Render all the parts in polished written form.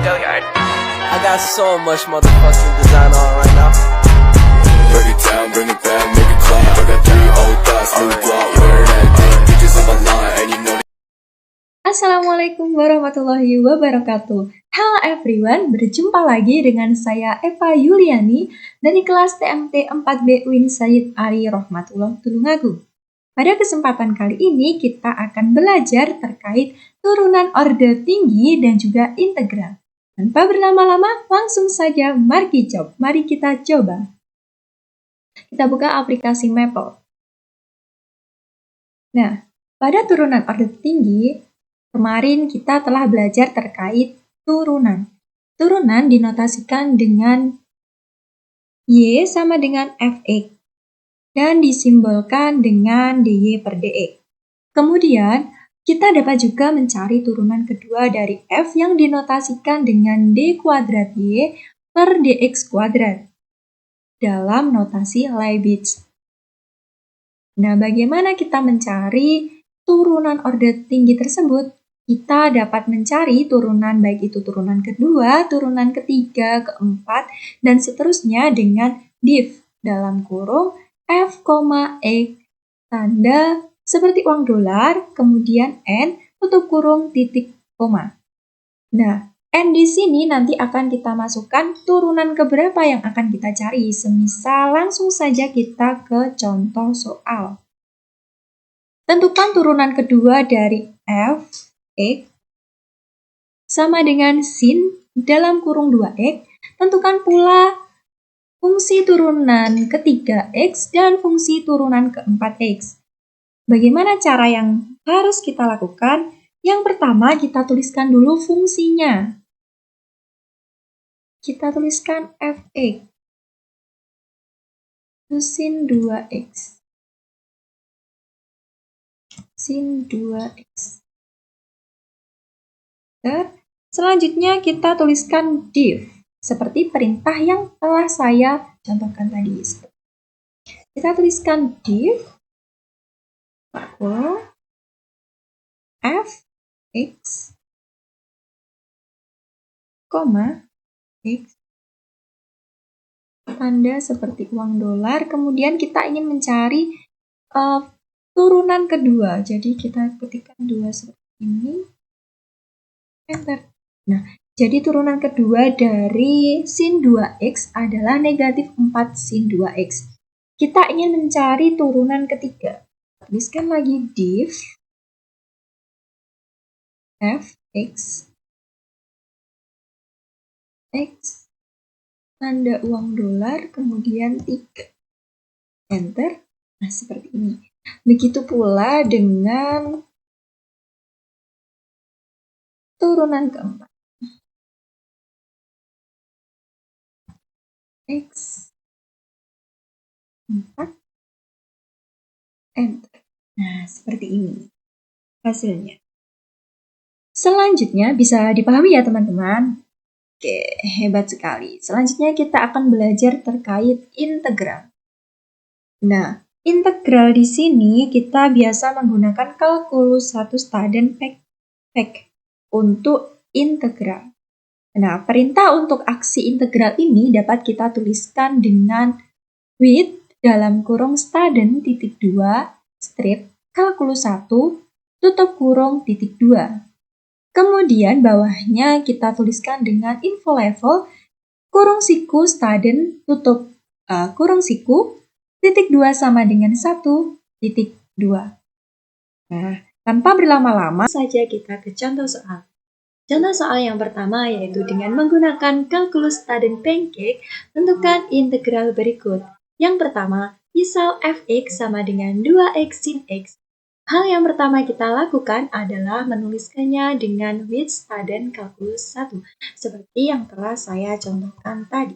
I got so much motherfucking design on right now. Break it down, bring it back, make it clap. I got 3 old thoughts, new block, wear that thing. Bitches on my line, and you know. Assalamualaikum warahmatullahi wabarakatuh. Halo everyone, berjumpa lagi dengan saya Eva Yuliani dari kelas TMT 4B UIN Sayyid Ali Rahmatullah Tulungagung. Pada kesempatan kali ini kita akan belajar terkait turunan orde tinggi dan juga integral. Tanpa berlama-lama, langsung saja mari kita coba. Kita buka aplikasi Maple. Nah, pada turunan orde tinggi, kemarin kita telah belajar terkait turunan. Turunan dinotasikan dengan Y sama dengan Fx dan disimbolkan dengan dy per dx. Kemudian, kita dapat juga mencari turunan kedua dari F yang dinotasikan dengan d kuadrat Y per dx kuadrat dalam notasi Laibatz. Nah, bagaimana kita mencari turunan orde tinggi tersebut? Kita dapat mencari turunan baik itu turunan kedua, turunan ketiga, keempat, dan seterusnya dengan div dalam kurung F, X, tanda seperti uang dolar, kemudian N, tutup kurung, titik, koma. Nah, N di sini nanti akan kita masukkan turunan keberapa yang akan kita cari. Semisal langsung saja kita ke contoh soal. Tentukan turunan kedua dari F, X sama dengan sin dalam kurung 2X. Tentukan pula fungsi turunan ketiga X dan fungsi turunan keempat X. Bagaimana cara yang harus kita lakukan? Yang pertama, kita tuliskan dulu fungsinya. Kita tuliskan Fx itu sin 2X. Sin 2X. Selanjutnya kita tuliskan div seperti perintah yang telah saya contohkan tadi. Kita tuliskan div f x, x, tanda seperti uang dolar. Kemudian kita ingin mencari turunan kedua. Jadi kita ketikkan 2 seperti ini. Enter. Nah, jadi turunan kedua dari sin 2x adalah negatif 4 sin 2x. Kita ingin mencari turunan ketiga. Tuliskan lagi div fx, x, tanda uang dolar, kemudian 3. Enter. Nah, seperti ini. Begitu pula dengan turunan keempat. X, 4, enter. Nah, seperti ini hasilnya. Selanjutnya bisa dipahami ya teman-teman. Oke, hebat sekali. Selanjutnya kita akan belajar terkait integral. Nah, integral di sini kita biasa menggunakan kalkulus 1 dan PEK untuk integral. Nah, perintah untuk aksi integral ini dapat kita tuliskan dengan with dalam kurung staden titik 2 strip kalkulus 1 tutup kurung titik 2. Kemudian bawahnya kita tuliskan dengan info level kurung siku staden tutup kurung siku titik 2 sama dengan 1 titik 2. Nah, tanpa berlama-lama saja kita ke contoh soal. Contoh soal yang pertama yaitu dengan menggunakan kalkulus staden pancake, tentukan integral berikut. Yang pertama, misal fx sama dengan 2x sin x. Hal yang pertama kita lakukan adalah menuliskannya dengan with staden kalkulus 1, seperti yang telah saya contohkan tadi.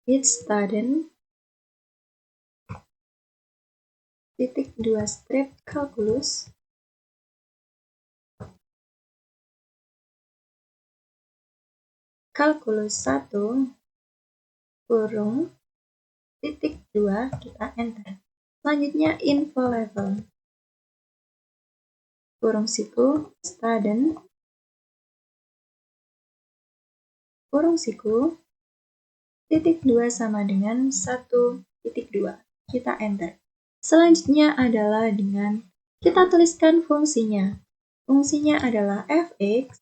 With staden titik 2 strip kalkulus kalkulus 1 kurung titik 2, kita enter. Selanjutnya info level kurung siku staden kurung siku, titik 2 sama dengan 1,2. Kita enter. Selanjutnya adalah dengan kita tuliskan fungsinya. Fungsinya adalah fx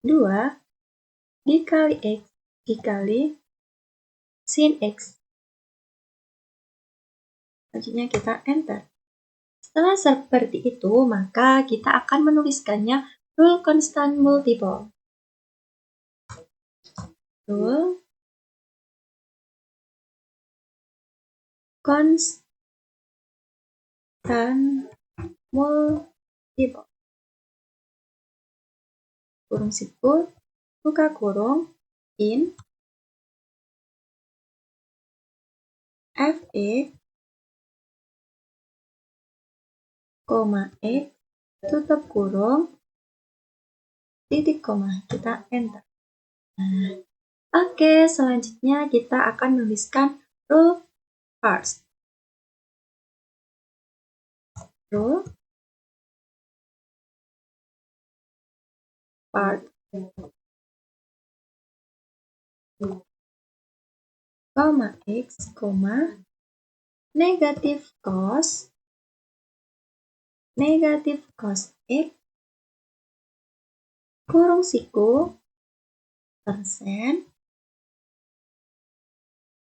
2 dikali x dikali sin x. Selanjutnya kita enter. Setelah seperti itu, maka kita akan menuliskannya rule constant multiple. Rule constant multiple. Kurung siku, buka kurung, in fx, x, tutup kurung, titik koma, kita enter. Nah, oke, selanjutnya kita akan menuliskan rule first. Rule part x, negatif cos x, kurung siku, persen,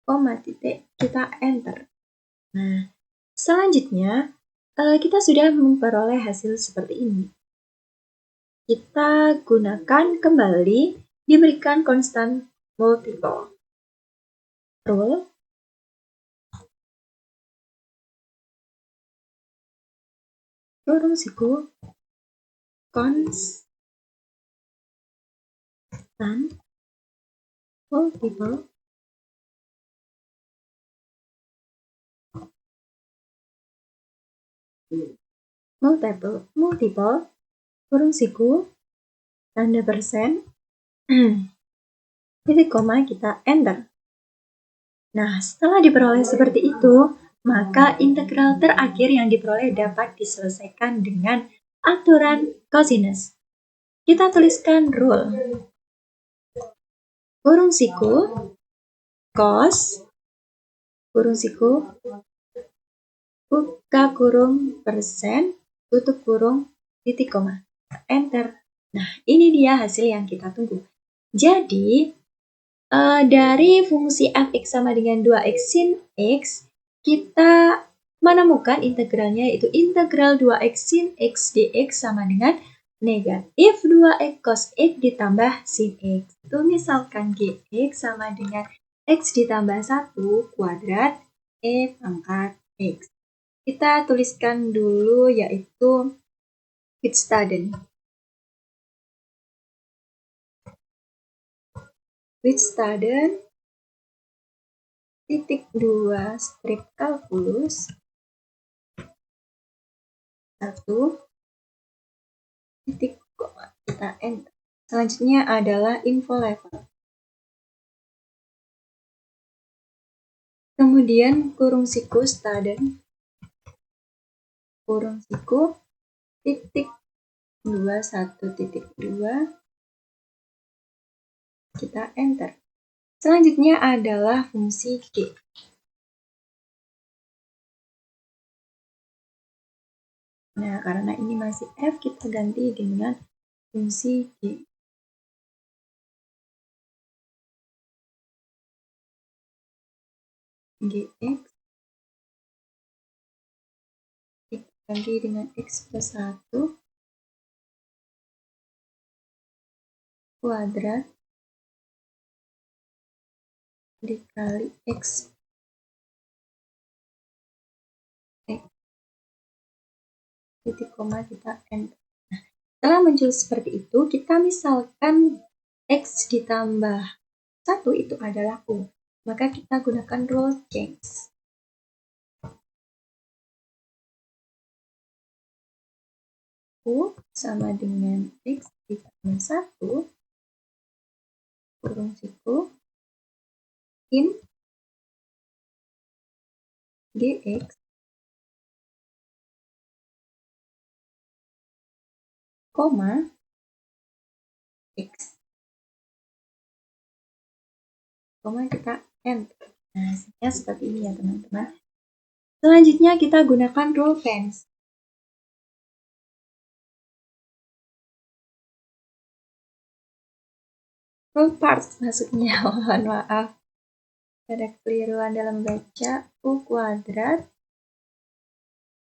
koma titik, kita enter. Nah, selanjutnya kita sudah memperoleh hasil seperti ini. Kita gunakan kembali diberikan constant multiple. Rule kurung siku constant multiple kurung siku tanda persen titik koma, kita enter. Nah, setelah diperoleh seperti itu, maka integral terakhir yang diperoleh dapat diselesaikan dengan aturan cosinus. Kita tuliskan rule. Kurung siku, cos, kurung siku, buka kurung persen, tutup kurung, titik koma, enter. Nah, ini dia hasil yang kita tunggu. Jadi, dari fungsi fx sama dengan 2x sin x, kita menemukan integralnya, yaitu integral 2x sin x dx sama dengan negatif 2x cos x ditambah sin x. Itu misalkan gx sama dengan x ditambah 1 kuadrat e pangkat x. Kita tuliskan dulu, yaitu Wittstaden. Wittstaden titik 2 strip kalkulus 1 titik koma, kita enter. Selanjutnya adalah info level. Kemudian kurung siku Staden, kurung siku titik 21.2, kita enter. Selanjutnya adalah fungsi G. Nah, karena ini masih F, kita ganti dengan fungsi G. Gx kita ganti dengan x plus 1 kuadrat dikali x titik koma, kita enter. Nah, setelah muncul seperti itu, kita misalkan x ditambah 1 itu adalah U. Maka kita gunakan rule change. U sama dengan x ditambah 1 kurung siku in gx koma X. Koma kita enter. Nah, hasilnya seperti ini ya teman-teman. Selanjutnya kita gunakan rule fence. Rule parts maksudnya, mohon maaf. Ada keliruan dalam baca. U kuadrat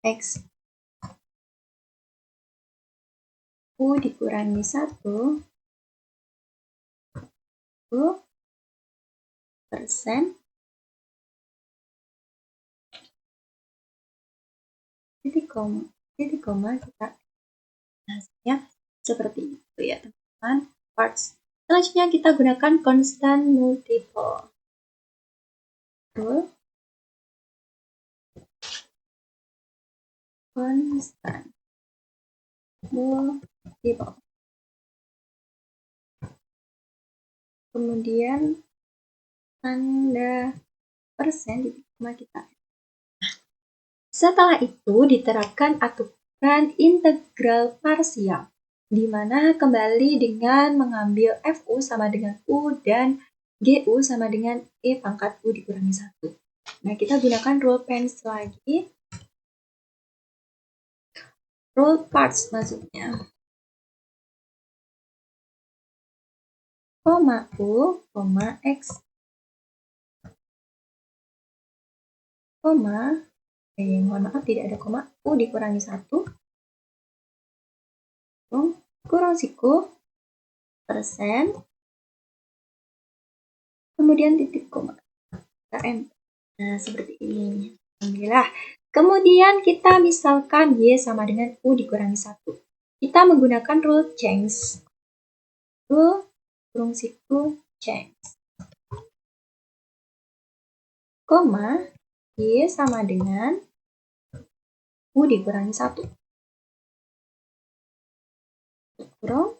X U dikurangi 1 U persen titik koma kita hasilnya seperti itu ya teman-teman. Parts. Selanjutnya kita gunakan constant multiple. Constant multiple. Kemudian tanda persen di koma kita. Setelah itu diterapkan aturan integral parsial, di mana kembali dengan mengambil FU sama dengan U dan GU sama dengan E pangkat U dikurangi 1. Nah, kita gunakan rule fence lagi. Rule parts maksudnya. Koma U, koma X. Koma, mohon maaf tidak ada koma, U dikurangi 1. Kurang siku, persen. Kemudian titik koma. Kita nah, seperti ini. Alhamdulillah. Kemudian kita misalkan Y sama dengan U dikurangi 1. Kita menggunakan rule change. Rule kurung siku change. Koma, Y sama dengan U dikurangi 1. Kurung.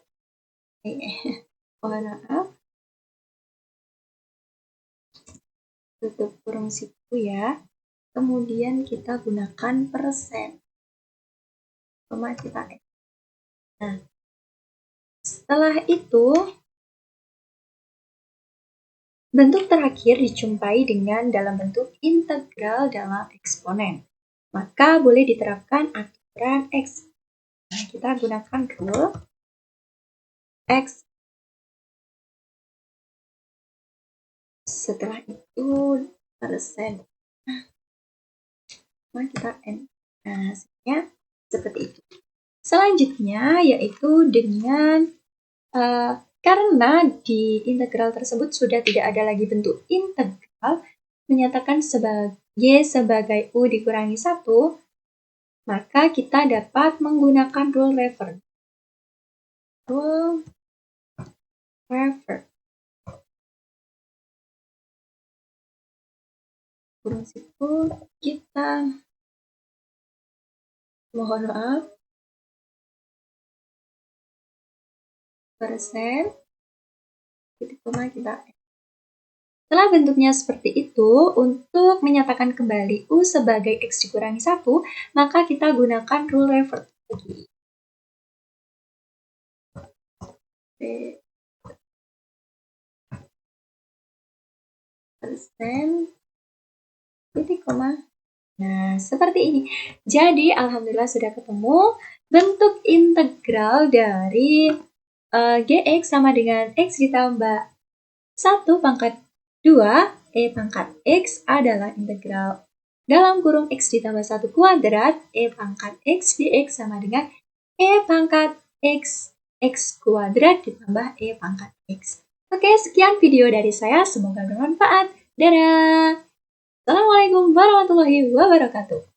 Mohon maaf. Tutup kurung siku ya. Kemudian kita gunakan persen. Koma kita X. Nah, setelah itu bentuk terakhir dijumpai dengan dalam bentuk integral dalam eksponen. Maka boleh diterapkan aturan X. Nah, kita gunakan rule X. Setelah itu persen. Nah, kita N. Nah, hasilnya seperti itu. Selanjutnya yaitu dengan karena di integral tersebut sudah tidak ada lagi bentuk integral, menyatakan Y sebagai U dikurangi 1, maka kita dapat menggunakan rule reverse. Rule reverse. Kurung siku kita mohon maaf persen titik koma kita. Setelah bentuknya seperti itu, untuk menyatakan kembali U sebagai X dikurangi 1, maka kita gunakan rule reverse lagi. Persen titik koma. Nah, seperti ini. Jadi, alhamdulillah sudah ketemu bentuk integral dari Gx sama dengan X ditambah 1 pangkat 2 E pangkat X adalah integral dalam kurung X ditambah 1 kuadrat E pangkat X dx sama dengan E pangkat X kuadrat ditambah E pangkat X. Oke, sekian video dari saya. Semoga bermanfaat. Dadah! Assalamualaikum warahmatullahi wabarakatuh.